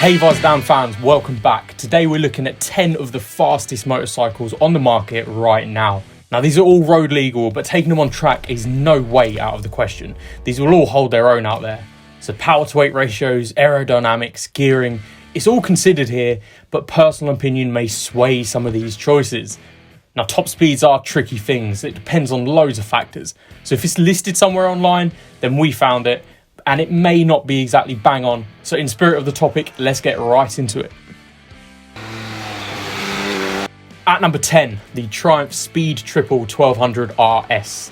Hey Visordown fans, welcome back. Today we're looking at 10 of the fastest motorcycles on the market right now. Now these are all road legal, but taking them on track is no way out of the question. These will all hold their own out there. So power to weight ratios, aerodynamics, gearing, it's all considered here, but personal opinion may sway some of these choices. Now top speeds are tricky things, it depends on loads of factors. So if it's listed somewhere online, then we found it, and it may not be exactly bang on. So in spirit of the topic, let's get right into it. At number 10, the Triumph Speed Triple 1200 RS.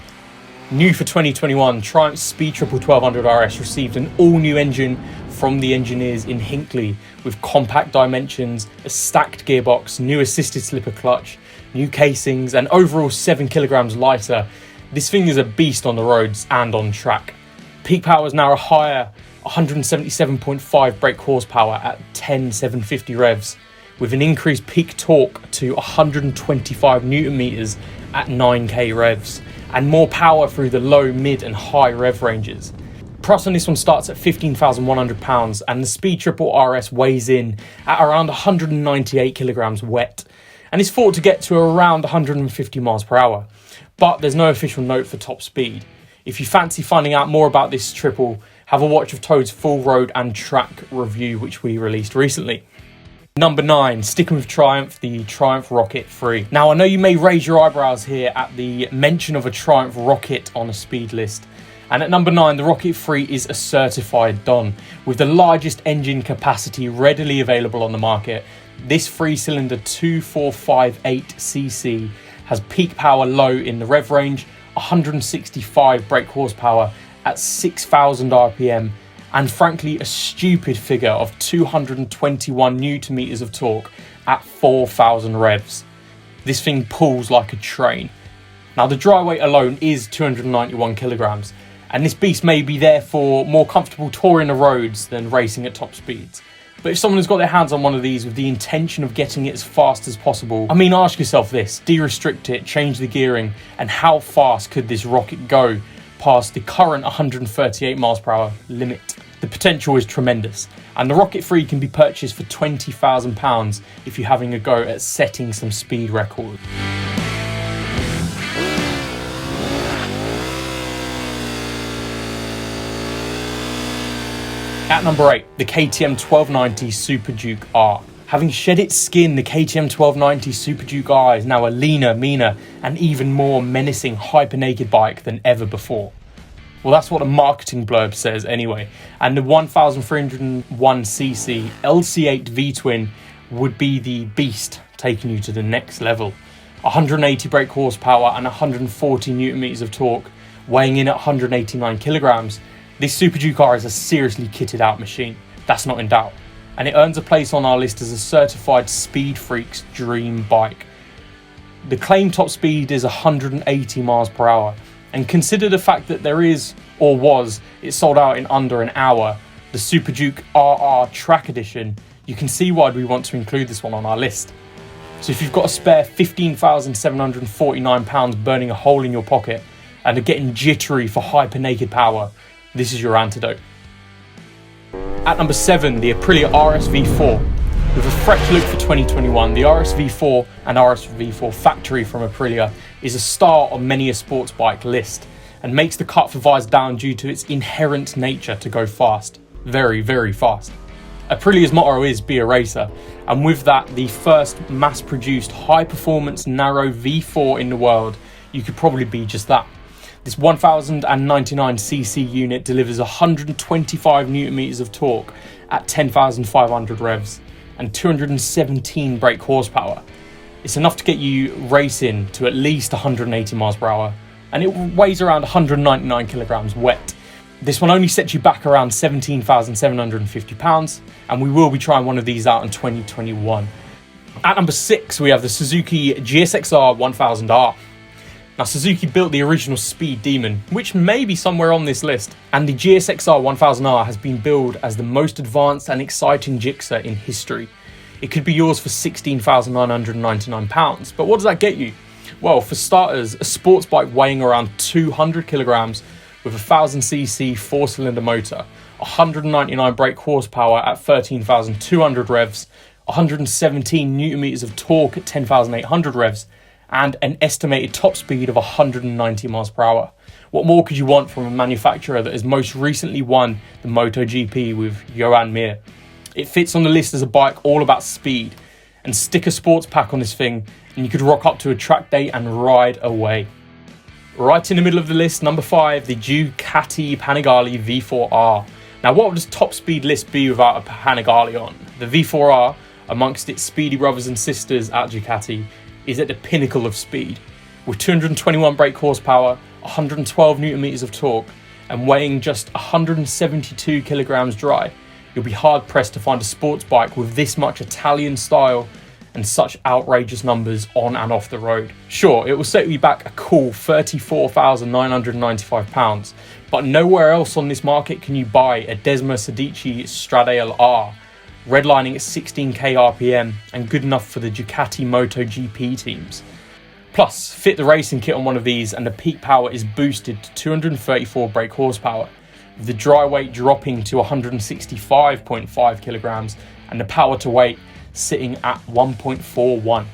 New for 2021, Triumph Speed Triple 1200 RS received an all-new engine from the engineers in Hinckley with compact dimensions, a stacked gearbox, new assisted slipper clutch, new casings, and overall 7 kilograms lighter. This thing is a beast on the roads and on track. Peak power is now a higher 177.5 brake horsepower at 10,750 revs, with an increased peak torque to 125 newton meters at 9k revs, and more power through the low, mid and high rev ranges. Price on this one starts at £15,100, and the Speed Triple RS weighs in at around 198 kilograms wet, and is thought to get to around 150 miles per hour. But there's no official note for top speed. If you fancy finding out more about this triple, have a watch of Toad's full road and track review, which we released recently. Number 9, sticking with Triumph, the Triumph Rocket 3. Now I know you may raise your eyebrows here at the mention of a Triumph Rocket on a speed list. And at number 9, the Rocket 3 is a certified Don, with the largest engine capacity readily available on the market. This 3-cylinder 2458cc has peak power low in the rev range, 165 brake horsepower at 6,000 RPM, and frankly a stupid figure of 221 newton meters of torque at 4,000 revs. This thing pulls like a train. Now the dry weight alone is 291 kilograms, and this beast may be therefore more comfortable touring the roads than racing at top speeds. But if someone has got their hands on one of these with the intention of getting it as fast as possible, I mean, ask yourself this: de-restrict it, change the gearing, and how fast could this rocket go past the current 138 miles per hour limit? The potential is tremendous, and the Rocket 3 can be purchased for £20,000 if you're having a go at setting some speed records. At number 8, the KTM 1290 Super Duke R. Having shed its skin, the KTM 1290 Super Duke R is now a leaner, meaner, and even more menacing hyper-naked bike than ever before. Well, that's what a marketing blurb says anyway. And the 1301cc LC8 V-twin would be the beast taking you to the next level. 180 brake horsepower and 140 newton meters of torque, weighing in at 189 kilograms. This Super Duke R is a seriously kitted out machine, that's not in doubt, and it earns a place on our list as a certified speed freak's dream bike. The claimed top speed is 180 miles per hour, and consider the fact that there is, or was, it sold out in under an hour, the Super Duke RR Track Edition. You can see why we want to include this one on our list. So if you've got a spare £15,749 burning a hole in your pocket and are getting jittery for hyper naked power, this is your antidote. At number 7, the Aprilia RSV4. With a fresh look for 2021, the RSV4 and RSV4 Factory from Aprilia is a star on many a sports bike list and makes the cut for Visordown due to its inherent nature to go fast. Very, very fast. Aprilia's motto is be a racer, and with that, the first mass-produced high-performance narrow V4 in the world, you could probably be just that. This 1099cc unit delivers 125 newton meters of torque at 10,500 revs and 217 brake horsepower. It's enough to get you racing to at least 180 miles per hour, and it weighs around 199 kilograms wet. This one only sets you back around £17,750, and we will be trying one of these out in 2021. At number 6, we have the Suzuki GSX-R 1000R. Now Suzuki built the original speed demon, which may be somewhere on this list, and the GSX-R 1000R has been billed as the most advanced and exciting Gixxer in history. It could be yours for £16,999, but what does that get you? Well, for starters, a sports bike weighing around 200 kilograms with a 1000cc 4-cylinder motor, 199 brake horsepower at 13,200 revs, 117 newton meters of torque at 10,800 revs, and an estimated top speed of 190 miles per hour. What more could you want from a manufacturer that has most recently won the MotoGP with Joan Mir? It fits on the list as a bike all about speed, and stick a sports pack on this thing and you could rock up to a track day and ride away. Right in the middle of the list, number 5, the Ducati Panigale V4R. Now, what would this top speed list be without a Panigale on? The V4R, amongst its speedy brothers and sisters at Ducati, is at the pinnacle of speed. With 221 brake horsepower, 112 newton meters of torque, and weighing just 172 kilograms dry, you'll be hard pressed to find a sports bike with this much Italian style and such outrageous numbers on and off the road. Sure, it will set you back a cool £34,995, but nowhere else on this market can you buy a Desma Sedici Stradale R, redlining at 16k RPM and good enough for the Ducati MotoGP teams. Plus, fit the racing kit on one of these and the peak power is boosted to 234 brake horsepower, with the dry weight dropping to 165.5 kilograms and the power to weight sitting at 1.41.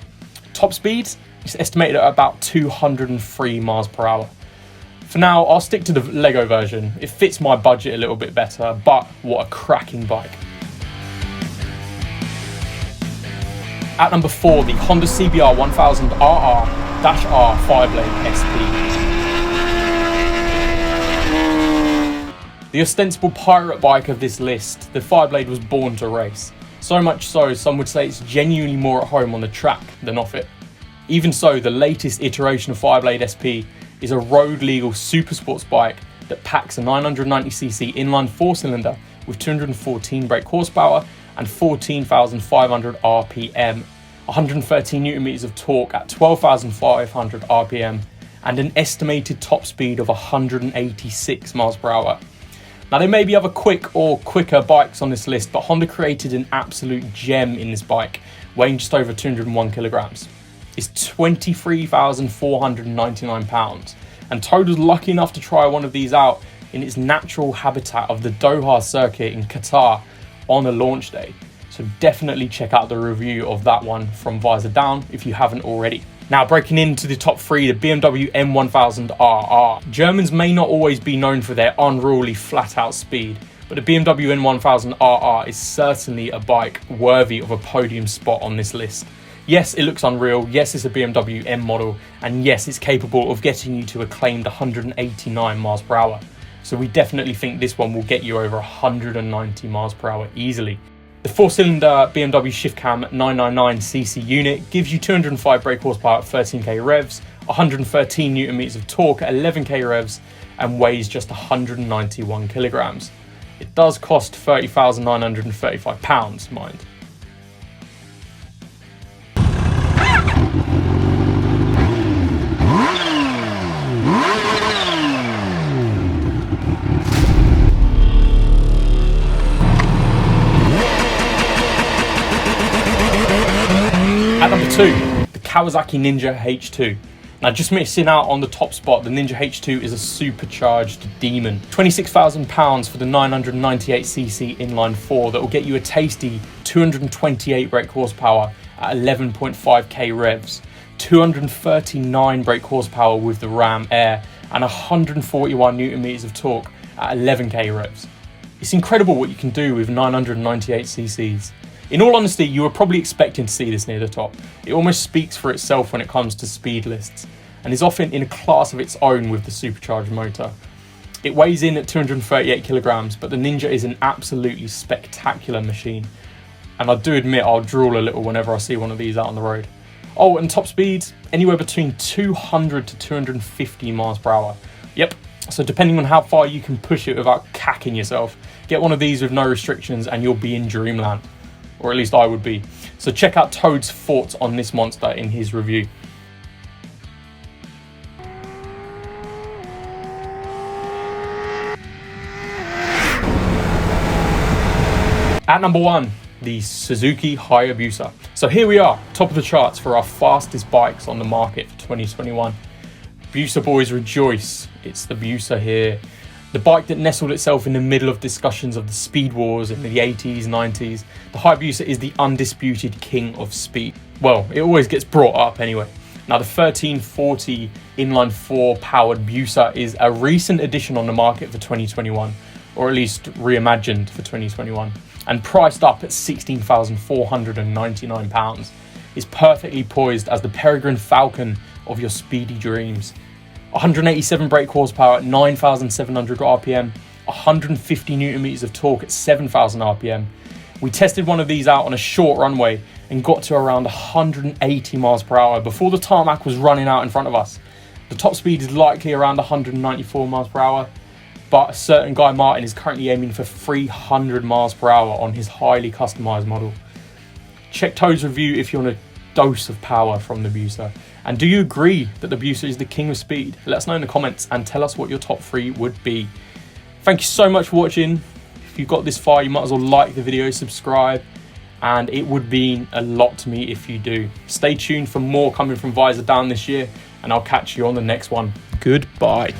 Top speed is estimated at about 203 miles per hour. For now, I'll stick to the Lego version. It fits my budget a little bit better, but what a cracking bike. At number 4, the Honda CBR 1000RR-R Fireblade SP. The ostensible pirate bike of this list, the Fireblade was born to race. So much so, some would say it's genuinely more at home on the track than off it. Even so, the latest iteration of Fireblade SP is a road-legal super sports bike that packs a 990cc inline 4-cylinder with 214 brake horsepower and 14,500 RPM, 113 newton meters of torque at 12,500 RPM, and an estimated top speed of 186 miles per hour. Now, there may be other quick or quicker bikes on this list, but Honda created an absolute gem in this bike, weighing just over 201 kilograms. It's 23,499 pounds, and Toad was lucky enough to try one of these out in its natural habitat of the Doha circuit in Qatar on a launch day. So definitely check out the review of that one from Visordown if you haven't already. Now, breaking into the top 3, the BMW M1000RR. Germans may not always be known for their unruly flat-out speed, but the BMW M1000RR is certainly a bike worthy of a podium spot on this list. Yes, it looks unreal, yes, it's a BMW M model, and yes, it's capable of getting you to a claimed 189 miles per hour. So we definitely think this one will get you over 190 miles per hour easily. The 4-cylinder BMW Shift Cam 999cc unit gives you 205 brake horsepower at 13k revs, 113 newton meters of torque at 11k revs, and weighs just 191 kilograms. It does cost £30,935, mind. At number 2, the Kawasaki Ninja H2. Now, just missing out on the top spot, the Ninja H2 is a supercharged demon. £26,000 for the 998cc inline 4 that will get you a tasty 228 brake horsepower at 11.5k revs, 239 brake horsepower with the Ram Air, and 141 newton meters of torque at 11k revs. It's incredible what you can do with 998cc's. In all honesty, you were probably expecting to see this near the top. It almost speaks for itself when it comes to speed lists, and is often in a class of its own with the supercharged motor. It weighs in at 238 kilograms, but the Ninja is an absolutely spectacular machine. And I do admit I'll drool a little whenever I see one of these out on the road. Oh, and top speeds, anywhere between 200 to 250 miles per hour. Yep, so depending on how far you can push it without cacking yourself, get one of these with no restrictions and you'll be in dreamland. Or at least I would be. So check out Toad's thoughts on this monster in his review. At number 1, the Suzuki Hayabusa. So here we are, top of the charts for our fastest bikes on the market for 2021. Busa boys rejoice, it's the Busa here. The bike that nestled itself in the middle of discussions of the speed wars in the 80s, 90s, the Hayabusa is the undisputed king of speed. Well, it always gets brought up anyway. Now, the 1340 inline 4 powered Busa is a recent addition on the market for 2021, or at least reimagined for 2021, and priced up at £16,499. Is perfectly poised as the peregrine falcon of your speedy dreams. 187 brake horsepower at 9,700 RPM, 150 Newton meters of torque at 7,000 RPM. We tested one of these out on a short runway and got to around 180 miles per hour before the tarmac was running out in front of us. The top speed is likely around 194 miles per hour, but a certain Guy Martin is currently aiming for 300 miles per hour on his highly customized model. Check Toad's review if you want a dose of power from the Busa. And do you agree that the Busa is the king of speed? Let us know in the comments and tell us what your top 3 would be. Thank you so much for watching. If you've got this far, you might as well like the video, subscribe, and it would mean a lot to me if you do. Stay tuned for more coming from Visordown this year, and I'll catch you on the next one. Goodbye.